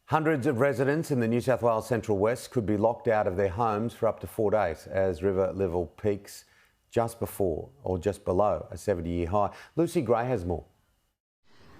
Hundreds of residents in the New South Wales Central West could be locked out of their homes for up to 4 days as river level peaks just before or just below a 70-year high. Lucy Gray has more.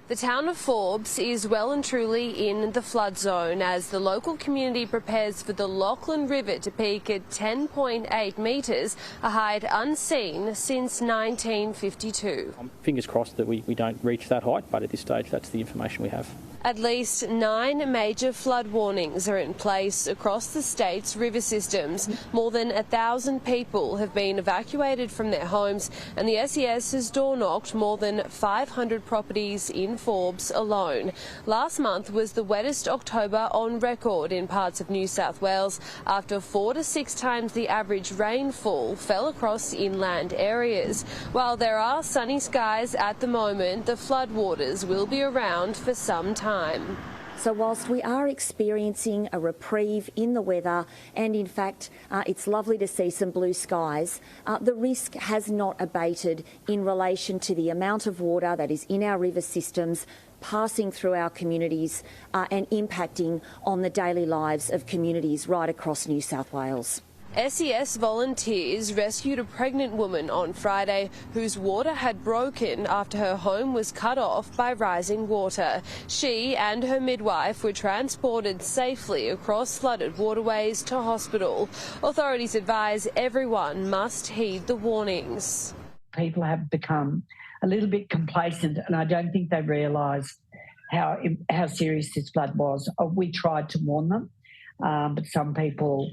The town of Forbes is well and truly in the flood zone as the local community prepares for the Lachlan River to peak at 10.8 metres, a height unseen since 1952. Fingers crossed that we don't reach that height, but at this stage that's the information we have. At least 9 major flood warnings are in place across the state's river systems. More than 1,000 people have been evacuated from their homes, and the SES has door-knocked more than 500 properties in Forbes alone. Last month was the wettest October on record in parts of New South Wales after 4 to 6 times the average rainfall fell across inland areas. While there are sunny skies at the moment, the floodwaters will be around for some time. So whilst we are experiencing a reprieve in the weather, and in fact it's lovely to see some blue skies, the risk has not abated in relation to the amount of water that is in our river systems, passing through our communities and impacting on the daily lives of communities right across New South Wales. SES volunteers rescued a pregnant woman on Friday whose water had broken after her home was cut off by rising water. She and her midwife were transported safely across flooded waterways to hospital. Authorities advise everyone must heed the warnings. People have become a little bit complacent, and I don't think they realise how serious this flood was. We tried to warn them, but some people,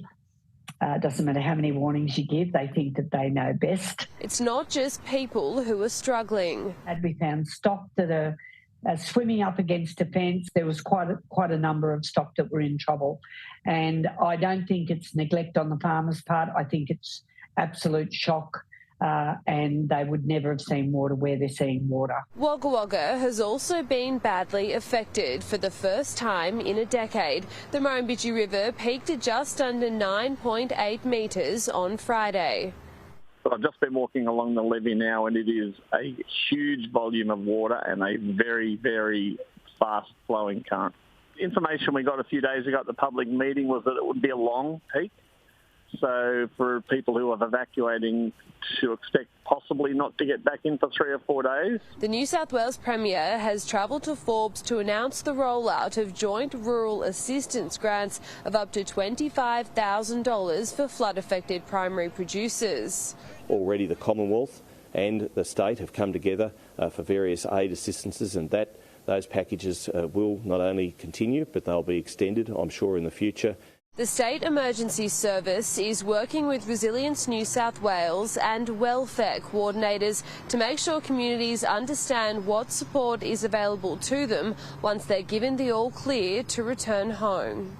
doesn't matter how many warnings you give, they think that they know best. It's not just people who are struggling. And we found stock that are swimming up against a fence. There was quite a number of stock that were in trouble. And I don't think it's neglect on the farmers' part. I think it's absolute shock. And they would never have seen water where they're seeing water. Wagga Wagga has also been badly affected for the first time in a decade. The Murrumbidgee River peaked at just under 9.8 metres on Friday. I've just been walking along the levee now, and it is a huge volume of water and a very, very fast-flowing current. The information we got a few days ago at the public meeting was that it would be a long peak. So for people who are evacuating to expect possibly not to get back in for 3 or 4 days. The New South Wales Premier has travelled to Forbes to announce the rollout of joint rural assistance grants of up to $25,000 for flood-affected primary producers. Already the Commonwealth and the state have come together for various aid assistances, and those packages will not only continue but they'll be extended, I'm sure, in the future. The State Emergency Service is working with Resilience New South Wales and welfare coordinators to make sure communities understand what support is available to them once they're given the all clear to return home.